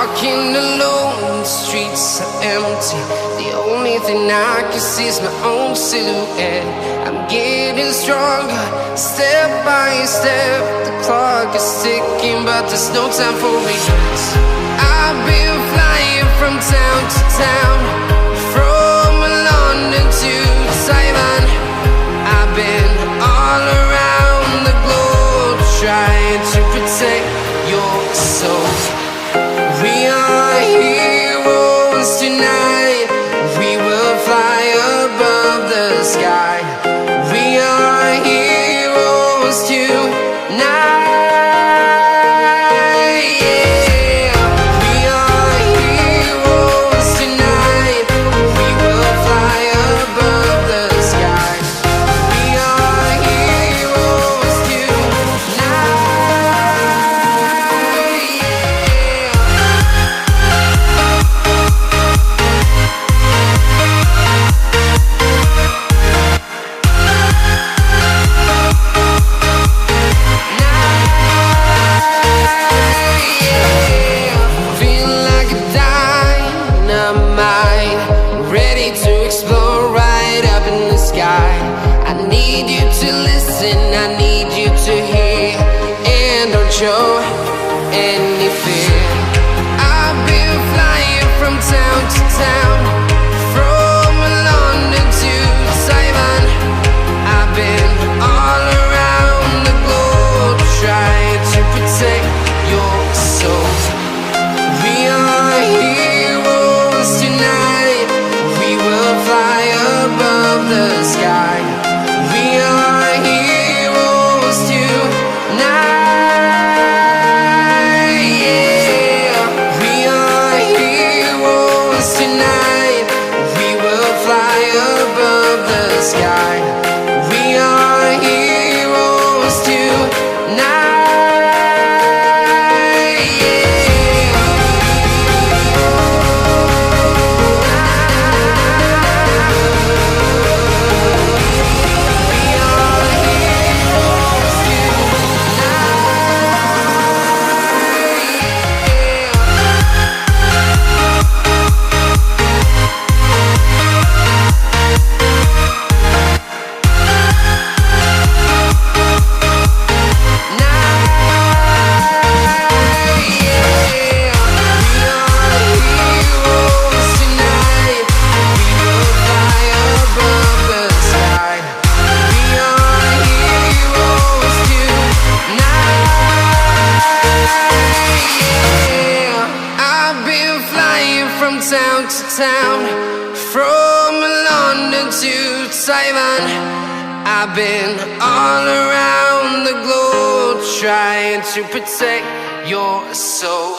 walking alone, the streets are empty. The only thing I can see is my own silhouette. I'm getting stronger, step by step. The clock is ticking, but there's no time for regrets. I've been flying from town to town, from London to Taiwan. I've been all around the globe, trying to protect your soul. We are heroes tonight. We will fly above the sky. We are heroes tonight. Yeah. We are heroes tonight. We will fly above the sky. We are heroes tonight. Show any fear. I've been flying from town to town, from London to Taiwan. I've been all around the globe, trying to protect your soul. We are heroes tonight. We will fly above the sky. We are heroes tonight. Sky. We are heroes tonight. Yeah. We are heroes town to town, from London to Taiwan. I've been all around the globe, trying to protect your soul.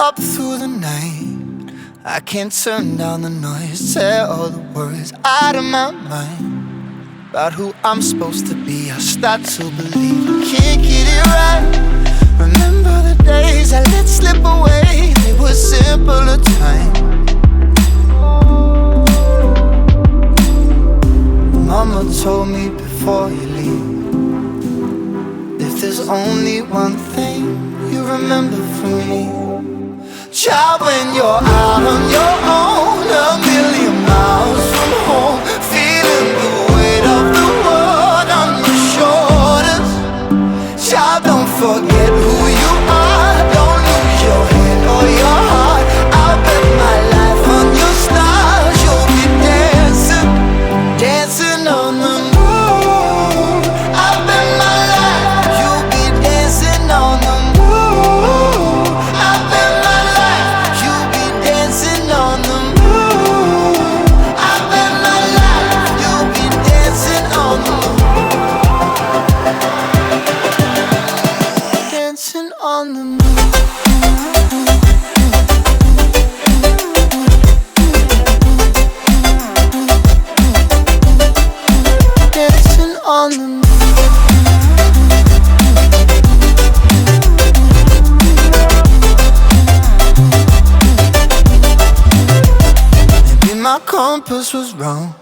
up through the night. I can't turn down the noise, tear all the words out of my mind about who I'm supposed to be. I start to believe I can't get it right. Remember the days I let slip away, they were simpler times. Mama told me before you leave, if there's only one thing you remember from me, child, when you're out on your own, a million miles from home, feeling the weight of the world on your shoulders. Child, don't forget who you are, don't lose your head or your heart. I'll bet my life on your stars, you'll be dancing, dancing on the moon. I'll bet my life, you'll be dancing on the moon. I'll bet my life, you'll be dancing on the moon. I'll bet my life, you'll be dancing on the moon. Dancing on the moon. Dancing on the moon. Maybe my compass was wrong,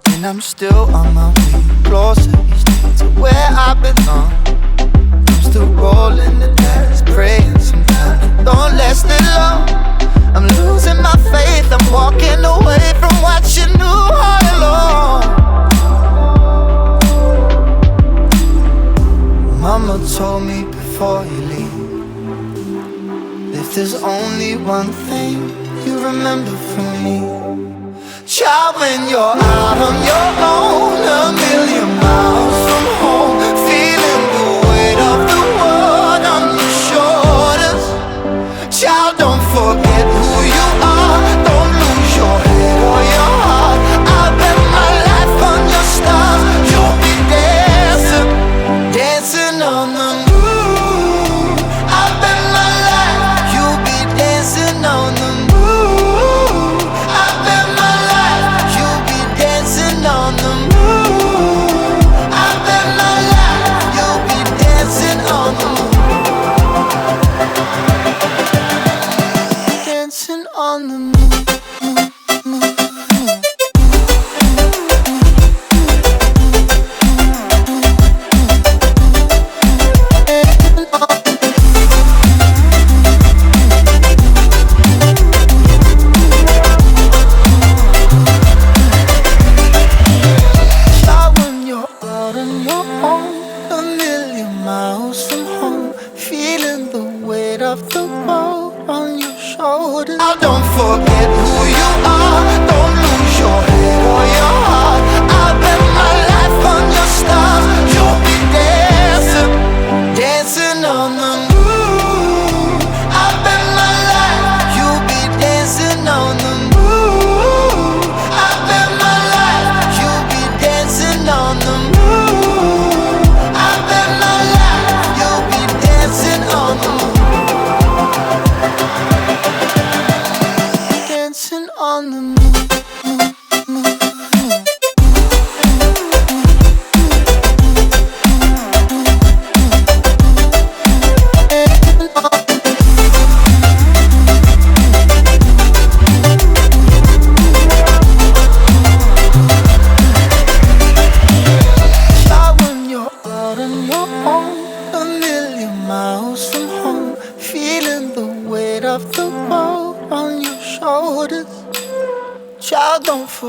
and I'm still on my way closer each day to where I belong. I'm still rolling the dice, praying sometimes it don't last it long. I'm losing my faith, I'm walking away from what you knew all along. Mama told me before you leave, if there's only one thing you remember from me, child, when you're out on your own, a million miles from home, feeling the weight of the world on your shoulders. Child, don't forget who you are, don't lose your head or your heart. I'll bet my life on your stars, you'll be dancing, dancing on the moon. I'll bet my life, you'll be dancing on the moon. I'll bet my life, you'll be dancing on the moon. I'll bet my life, you'll be dancing on the moon. Dancing on the moon. Child, when you're out on your own, a million miles from home, feeling the weight of the world on your shoulders. Oh, don't forget who you are, don't lose your head or your heart. I'll bet my life on your stars, you'll be dancing, dancing on the moon. I'll bet my life, you'll be dancing on the moon. I'll bet my life, you'll be dancing on the moon. I'll bet my life, you'll be dancing on the moon. Dancing on the moon. Child, when you're out on your own, a million miles from home, feeling the weight of the world on your shoulders. Child, don't forget.